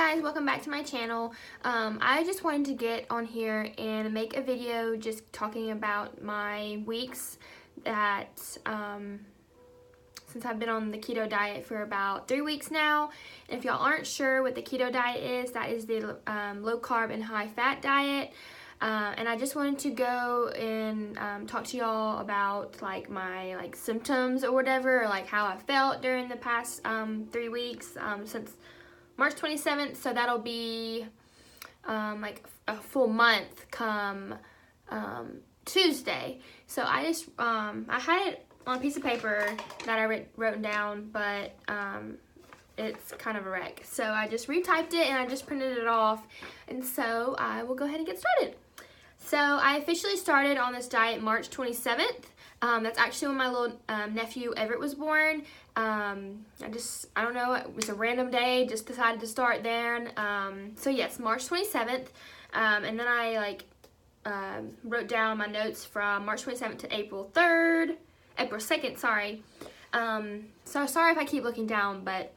guys, welcome back to my channel. I just wanted to get on here and make a video just talking about my weeks that since I've been on the keto diet for about 3 weeks now. And if y'all aren't sure what the keto diet is, that is the low carb and high fat diet. And I just wanted to go and talk to y'all about like my symptoms or whatever, or like how I felt during the past 3 weeks since March 27th. So that'll be like a full month come Tuesday. So I just I had it on a piece of paper that I wrote down, but it's kind of a wreck. So I just retyped it and I just printed it off, and so I will go ahead and get started. So I officially started on this diet March 27th. That's actually when my little nephew Everett was born. I don't know, it was a random day, just decided to start there. So yes, March 27th. And then I wrote down my notes from March 27th to April 2nd, sorry. So sorry if I keep looking down, but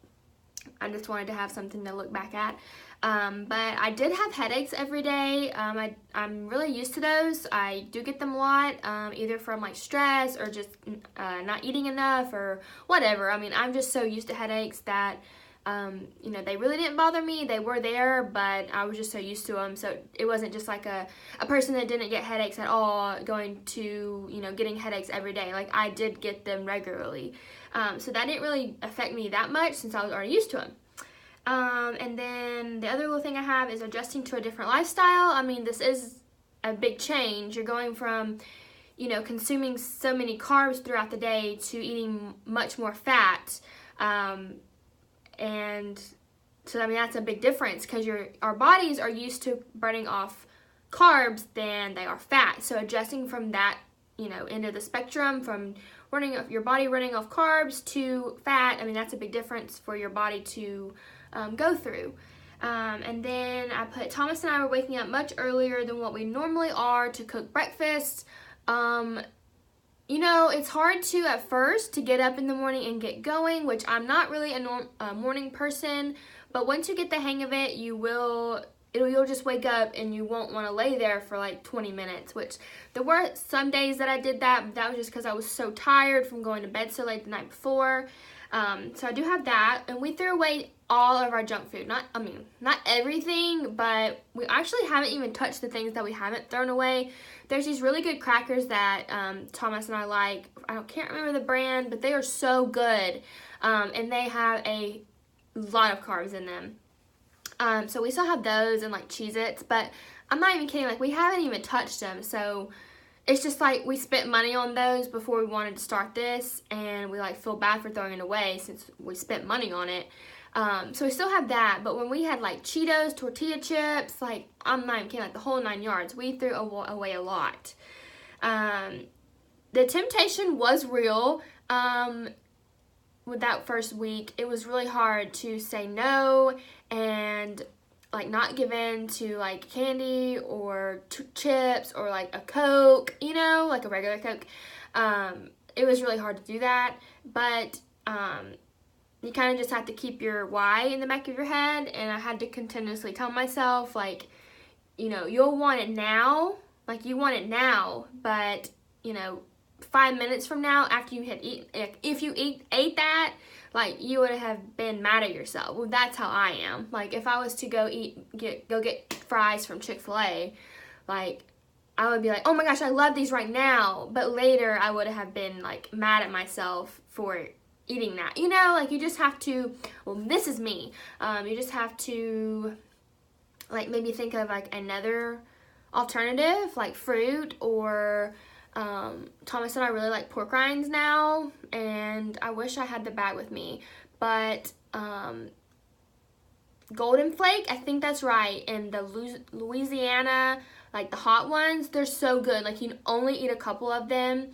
I just wanted to have something to look back at. But I did have headaches every day. I'm really used to those. I do get them a lot, either from like stress or just not eating enough or whatever. I mean, I'm just so used to headaches that, you know, they really didn't bother me. They were there, but I was just so used to them. So it wasn't just like a person that didn't get headaches at all going to, you know, getting headaches every day. Like I did get them regularly. So that didn't really affect me that much since I was already used to them. And then the other little thing I have is adjusting to a different lifestyle. I mean, this is a big change. You're going from, you know, consuming so many carbs throughout the day to eating much more fat. And so, I mean, that's a big difference because our bodies are used to burning off carbs than they are fat. So adjusting from that, you know, end of the spectrum, from your body running off carbs to fat, I mean, that's a big difference for your body to go through. And then I put Thomas and I were waking up much earlier than what we normally are to cook breakfast. You know, it's hard to at first to get up in the morning and get going, which I'm not really a morning person, but once you get the hang of it, you'll just wake up and you won't want to lay there for like 20 minutes, which there were some days that I did that, but that was just because I was so tired from going to bed so late the night before. So I do have that, and we threw away all of our junk food. Not everything, but we actually haven't even touched the things that we haven't thrown away. There's these really good crackers that Thomas and I like. I can't remember the brand, but they are so good, and they have a lot of carbs in them. So we still have those and like Cheez-Its, but I'm not even kidding, like we haven't even touched them. So it's just like we spent money on those before we wanted to start this, and we like feel bad for throwing it away since we spent money on it. So we still have that, but when we had like Cheetos, tortilla chips, like I'm not even kidding, like the whole 9 yards, we threw away a lot. The temptation was real. With that first week, it was really hard to say no and like not give in to like candy or chips or like a Coke, you know, like a regular Coke. It was really hard to do that, but you kind of just have to keep your why in the back of your head, and I had to continuously tell myself, like, you know, you'll want it now, like you want it now, but you know, 5 minutes from now after you had eaten, if you ate that, like you would have been mad at yourself. Well, that's how I am. Like if I was to go get fries from Chick-fil-A, like I would be like, oh my gosh, I love these right now, but later I would have been like mad at myself for eating that. You know, like you just have to, well, this is me. You just have to like maybe think of like another alternative, like fruit, or Thomas and I really like pork rinds now, and I wish I had the bag with me, but Golden Flake, I think that's right, and the Louisiana, like the hot ones, they're so good. Like you can only eat a couple of them,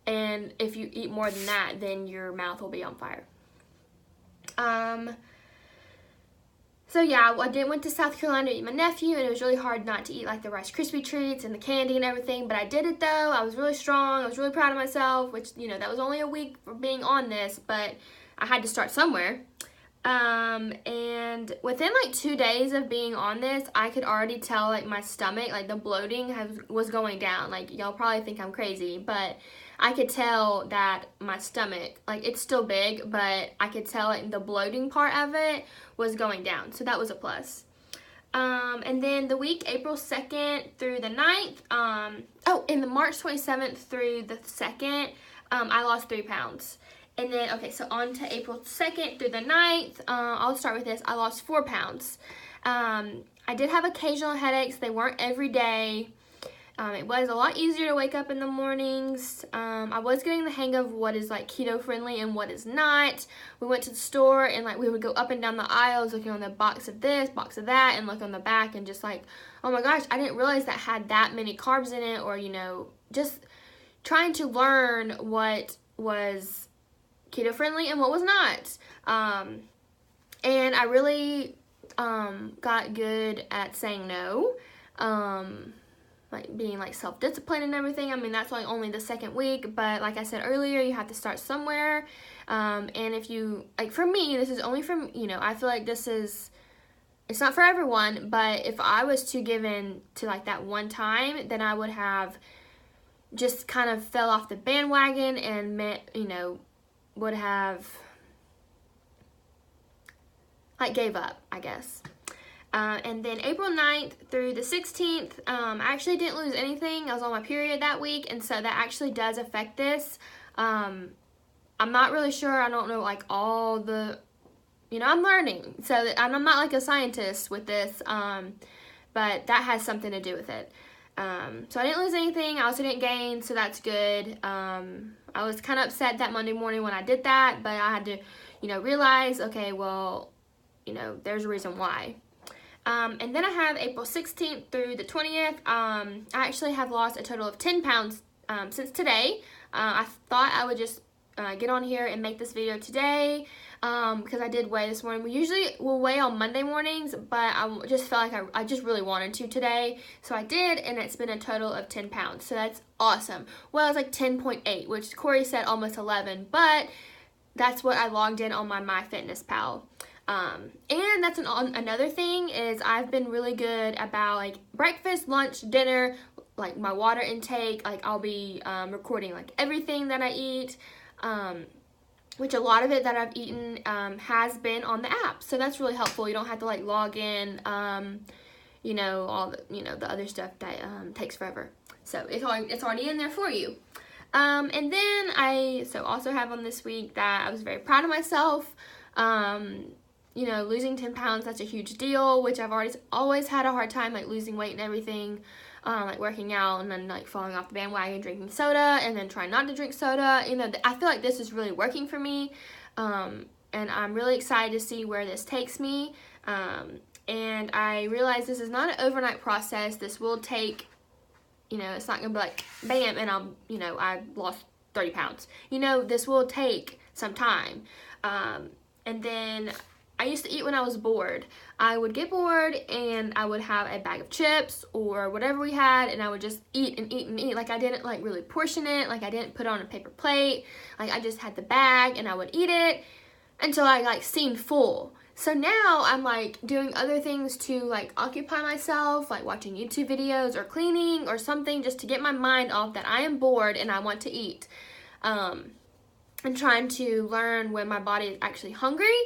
and if you eat more than that, then your mouth will be on fire. So yeah, I went to South Carolina to eat my nephew, and it was really hard not to eat like the Rice Krispie treats and the candy and everything, but I did it though. I was really strong. I was really proud of myself, which, you know, that was only a week for being on this, but I had to start somewhere. And within like 2 days of being on this, I could already tell like my stomach, like the bloating was going down. Like y'all probably think I'm crazy, but I could tell that my stomach, like it's still big, but I could tell like the bloating part of it was going down. So that was a plus. And then the week April 2nd through the 9th, in the March 27th through the 2nd, I lost 3 pounds. And then, okay, so on to April 2nd through the 9th, I'll start with this. I lost 4 pounds. I did have occasional headaches. They weren't every day. It was a lot easier to wake up in the mornings. I was getting the hang of what is like keto friendly and what is not. We went to the store and like we would go up and down the aisles looking on the box of this, box of that, and look on the back and just like, oh my gosh, I didn't realize that had that many carbs in it, or, you know, just trying to learn what was keto friendly and what was not. And I really got good at saying no. Like being like self-disciplined and everything. I mean, that's like only the 2nd week, but like I said earlier, you have to start somewhere. And if you, like for me, this is only from, you know, I feel like it's not for everyone, but if I was to give in to like that one time, then I would have just kind of fell off the bandwagon and would have like gave up, I guess. And then April 9th through the 16th, I actually didn't lose anything. I was on my period that week, and so that actually does affect this. I'm not really sure. I don't know like all the, I'm learning. So I'm not like a scientist with this, but that has something to do with it. So I didn't lose anything. I also didn't gain, so that's good. I was kind of upset that Monday morning when I did that, but I had to, realize, okay, well, there's a reason why. And then I have April 16th through the 20th. I actually have lost a total of 10 pounds since today. I thought I would just get on here and make this video today because I did weigh this morning. We usually will weigh on Monday mornings, but I just felt like I just really wanted to today. So I did, and it's been a total of 10 pounds. So that's awesome. Well, it's like 10.8, which Corey said almost 11, but that's what I logged in on my MyFitnessPal. And that's another thing is I've been really good about like breakfast, lunch, dinner, like my water intake. Like I'll be recording like everything that I eat, which a lot of it that I've eaten has been on the app. So that's really helpful. You don't have to like log in, all the, the other stuff that takes forever. So it's already in there for you. And then I also have on this week that I was very proud of myself. Losing 10 pounds, that's a huge deal, which I've always had a hard time, like, losing weight and everything, like, working out and then, like, falling off the bandwagon, drinking soda, and then trying not to drink soda. I feel like this is really working for me, and I'm really excited to see where this takes me, and I realize this is not an overnight process. This will take, it's not going to be like, bam, and I lost 30 pounds. This will take some time, and then I used to eat when I was bored. I would get bored and I would have a bag of chips or whatever we had, and I would just eat and eat and eat. Like I didn't like really portion it. Like I didn't put it on a paper plate. Like I just had the bag and I would eat it until I like seemed full. So now I'm like doing other things to like occupy myself, like watching YouTube videos or cleaning or something, just to get my mind off that I am bored and I want to eat. And trying to learn when my body is actually hungry.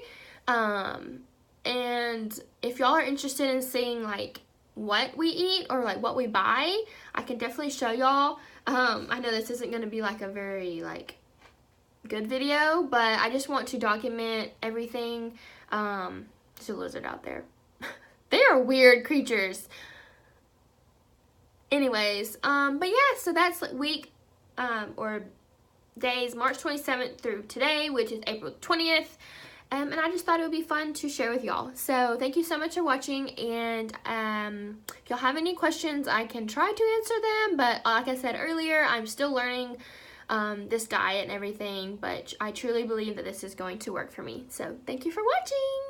And if y'all are interested in seeing like what we eat or like what we buy, I can definitely show y'all. I know this isn't going to be like a very like good video, but I just want to document everything. There's a lizard out there. They are weird creatures. Anyways, but yeah, so that's like week, or days March 27th through today, which is April 20th. And I just thought it would be fun to share with y'all. So thank you so much for watching, and if y'all have any questions, I can try to answer them, but like I said earlier, I'm still learning this diet and everything, but I truly believe that this is going to work for me. So thank you for watching.